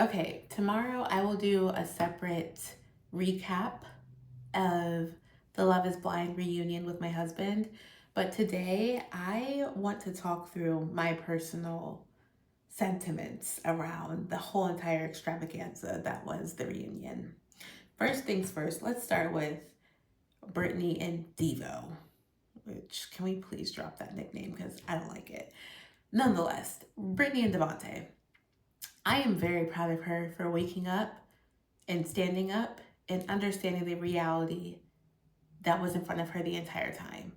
Okay, tomorrow I will do a separate recap of the Love is Blind reunion with my husband. But today I want to talk through my personal sentiments around the whole entire extravaganza that was the reunion. First things first, let's start with Brittany and Devo, which can we please drop that nickname because I don't like it. Nonetheless, Brittany and Devontae. I am very proud of her for waking up and standing up and understanding the reality that was in front of her the entire time,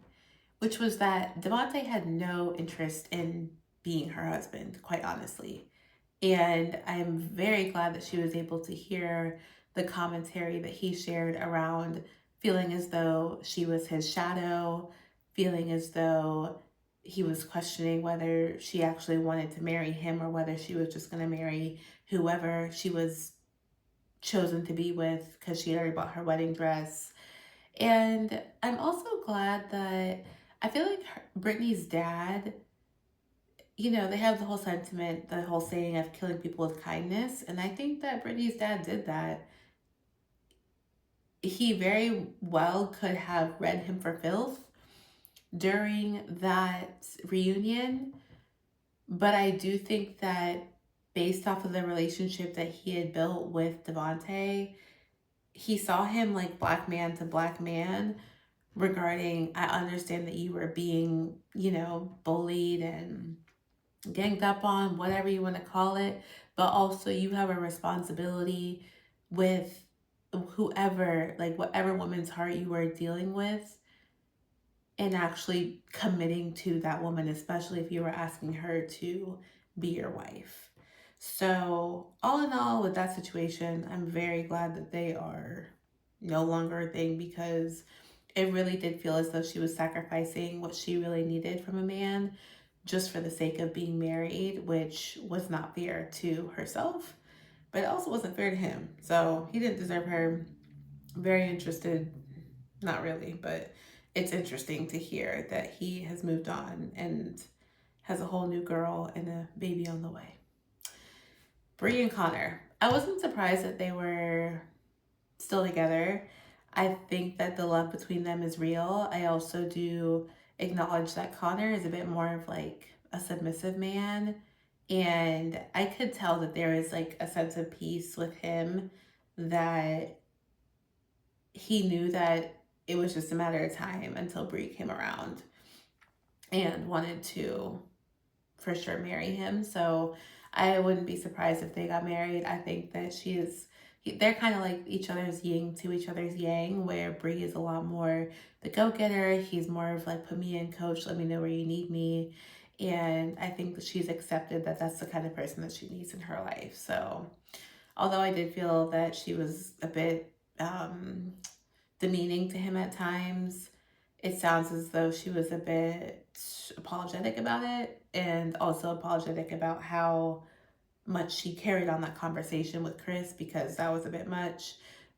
which was that Devontae had no interest in being her husband, quite honestly. And I'm very glad that she was able to hear the commentary that he shared around feeling as though she was his shadow, feeling as though he was questioning whether she actually wanted to marry him or whether she was just going to marry whoever she was chosen to be with because she had already bought her wedding dress. And I'm also glad that I feel like Brittany's dad, they have the whole sentiment, the whole saying of killing people with kindness. And I think that Brittany's dad did that. He very well could have read him for filth during that reunion. But I do think that based off of the relationship that he had built with Devontae, he saw him like black man to black man regarding, I understand that you were being, bullied and ganged up on, whatever you want to call it, but also you have a responsibility with whoever, like whatever woman's heart you were dealing with, and actually committing to that woman, especially if you were asking her to be your wife. So, all in all, with that situation, I'm very glad that they are no longer a thing because it really did feel as though she was sacrificing what she really needed from a man just for the sake of being married, which was not fair to herself, but it also wasn't fair to him. So he didn't deserve her. Very interested, not really, but it's interesting to hear that he has moved on and has a whole new girl and a baby on the way. Bree and Connor. I wasn't surprised that they were still together. I think that the love between them is real. I also do acknowledge that Connor is a bit more of like a submissive man. And I could tell that there is like a sense of peace with him, that he knew that it was just a matter of time until Brie came around and wanted to for sure marry him. So I wouldn't be surprised if they got married. I think that they're kind of like each other's yin to each other's yang, where Brie is a lot more the go-getter. He's more of like, put me in, coach, let me know where you need me. And I think that she's accepted that that's the kind of person that she needs in her life. So although I did feel that she was a bit demeaning to him at times, it sounds as though she was a bit apologetic about it, and also apologetic about how much she carried on that conversation with Chris, because that was a bit much.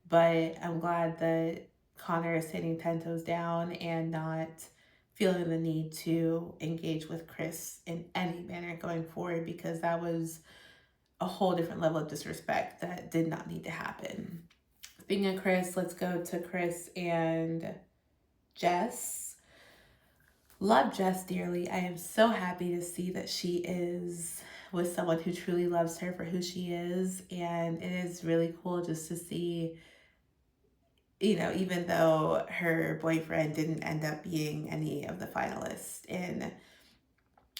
But I'm glad that Connor is sitting 10 toes down and not feeling the need to engage with Chris in any manner going forward, because that was a whole different level of disrespect that did not need to happen. Speaking of Chris, let's go to Chris and Jess. Love Jess dearly. I am so happy to see that she is with someone who truly loves her for who she is. And it is really cool just to see, even though her boyfriend didn't end up being any of the finalists in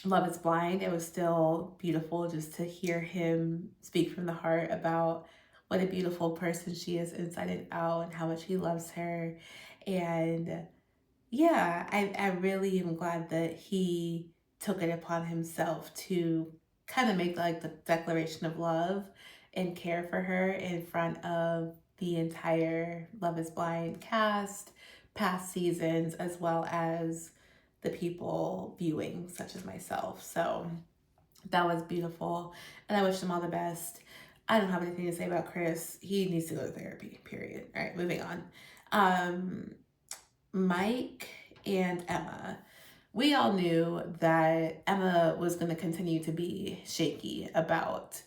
Love is Blind, it was still beautiful just to hear him speak from the heart about what a beautiful person she is inside and out and how much he loves her. And yeah, I really am glad that he took it upon himself to kind of make like the declaration of love and care for her in front of the entire Love is Blind cast, past seasons, as well as the people viewing, such as myself. So that was beautiful. And I wish them all the best. I don't have anything to say about Chris. He needs to go to therapy, period. All right, moving on. Mike and Emma. We all knew that Emma was going to continue to be shaky about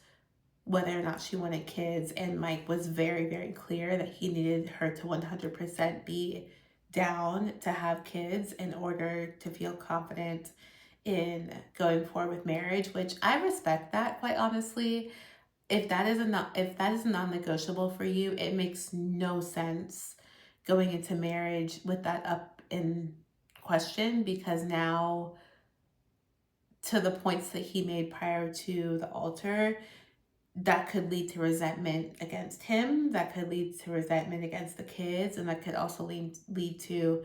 whether or not she wanted kids, and Mike was very, very clear that he needed her to 100% be down to have kids in order to feel confident in going forward with marriage, which I respect that, quite honestly. If that is non-negotiable for you, it makes no sense going into marriage with that up in question, because now, to the points that he made prior to the altar, that could lead to resentment against him, that could lead to resentment against the kids, and that could also lead to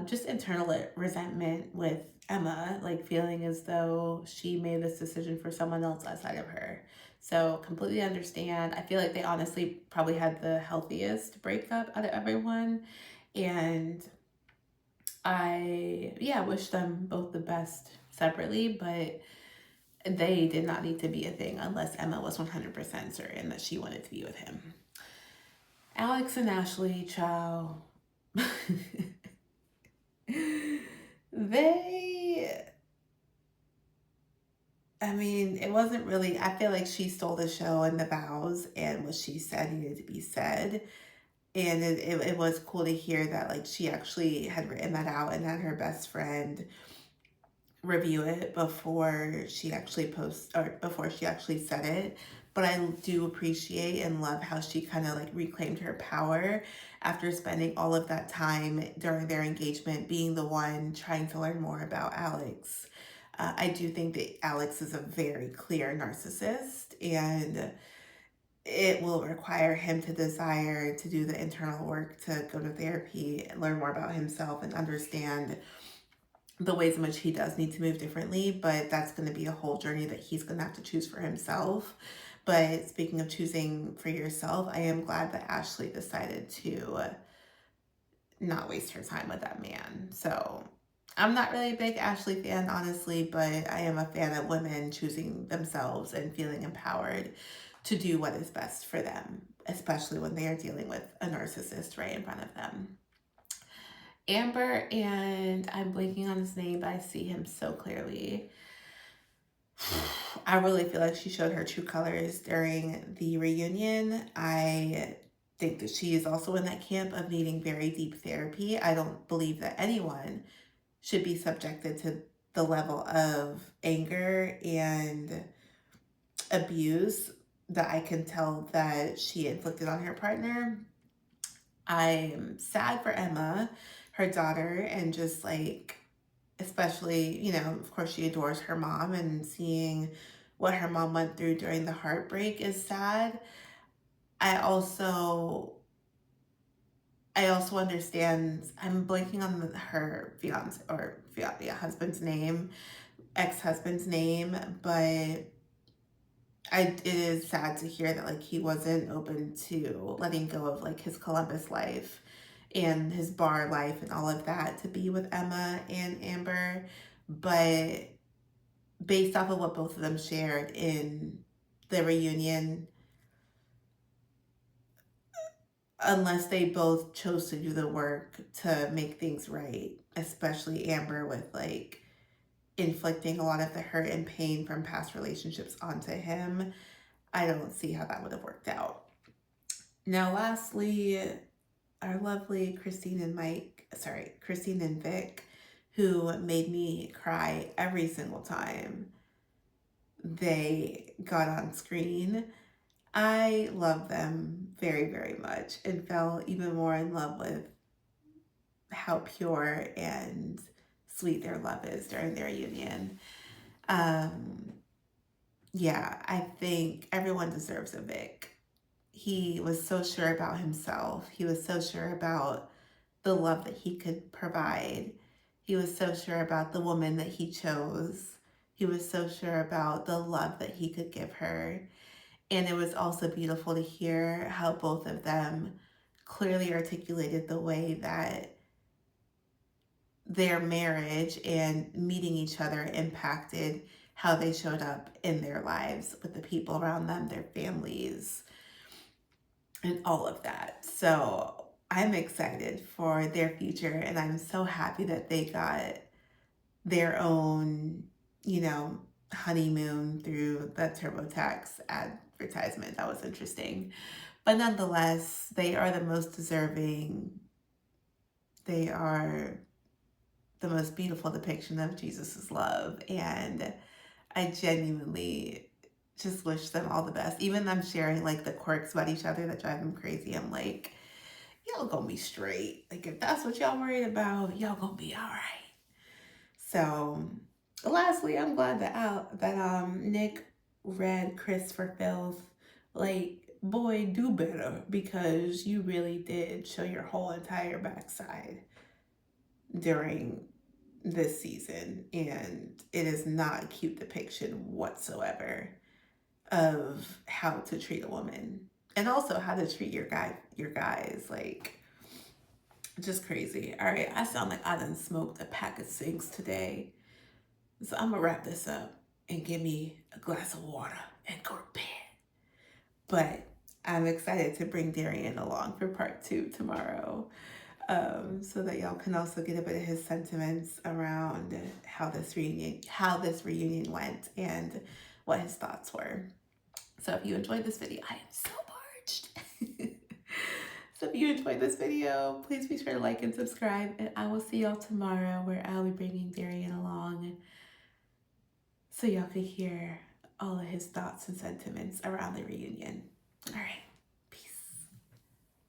just internal resentment with Emma, like feeling as though she made this decision for someone else outside of her. So completely understand. I feel like they honestly probably had the healthiest breakup out of everyone. And I wish them both the best separately, but they did not need to be a thing unless Emma was 100% certain that she wanted to be with him. Alex and Ashley, child. They, I mean, it wasn't really, I feel like she stole the show and the vows, and what she said needed to be said. And it was cool to hear that, like, she actually had written that out and had her best friend review it before she actually before she actually said it. But I do appreciate and love how she kind of like reclaimed her power after spending all of that time during their engagement being the one trying to learn more about Alex. I do think that Alex is a very clear narcissist, and it will require him to desire to do the internal work, to go to therapy and learn more about himself and understand the ways in which he does need to move differently. But that's going to be a whole journey that he's going to have to choose for himself. But speaking of choosing for yourself, I am glad that Ashley decided to not waste her time with that man. So I'm not really a big Ashley fan, honestly, but I am a fan of women choosing themselves and feeling empowered to do what is best for them, especially when they are dealing with a narcissist right in front of them. Amber, and I'm blanking on his name, but I see him so clearly. I really feel like she showed her true colors during the reunion. I think that she is also in that camp of needing very deep therapy. I don't believe that anyone should be subjected to the level of anger and abuse that I can tell that she inflicted on her partner. I'm sad for Emma, her daughter, and just like, especially, of course, she adores her mom, and seeing what her mom went through during the heartbreak is sad. I also I also understand. I'm blanking on her fiance or husband's name, ex-husband's name, but it is sad to hear that like he wasn't open to letting go of like his Columbus life and his bar life and all of that to be with Emma and Amber. But based off of what both of them shared in the reunion, unless they both chose to do the work to make things right, especially Amber with like inflicting a lot of the hurt and pain from past relationships onto him, I don't see how that would have worked out. Now, lastly, our lovely Christine and Vic, who made me cry every single time they got on screen. I love them very, very much and fell even more in love with how pure and sweet their love is during their union. Yeah, I think everyone deserves a Vic. He was so sure about himself. He was so sure about the love that he could provide. He was so sure about the woman that he chose. He was so sure about the love that he could give her. And it was also beautiful to hear how both of them clearly articulated the way that their marriage and meeting each other impacted how they showed up in their lives with the people around them, their families, and all of that. So I'm excited for their future, and I'm so happy that they got their own, honeymoon through the TurboTax ad advertisement. That was interesting. But nonetheless, they are the most deserving. They are the most beautiful depiction of Jesus's love. And I genuinely just wish them all the best. Even them sharing like the quirks about each other that drive them crazy. I'm like, y'all gonna be straight. Like if that's what y'all worried about, y'all gonna be all right. So lastly, I'm glad that Nick read Chris for Filth. Like, boy, do better, because you really did show your whole entire backside during this season, and it is not a cute depiction whatsoever of how to treat a woman, and also how to treat your guys. Like, just crazy. All right, I sound like I done smoked a pack of cigs today, so I'm gonna wrap this up and give me a glass of water and go to bed. But I'm excited to bring Darian along for part 2 tomorrow, so that y'all can also get a bit of his sentiments around how this reunion went and what his thoughts were. So if you enjoyed this video, I am so parched. So if you enjoyed this video, please be sure to like and subscribe, and I will see y'all tomorrow, where I'll be bringing Darian along so y'all can hear all of his thoughts and sentiments around the reunion. All right.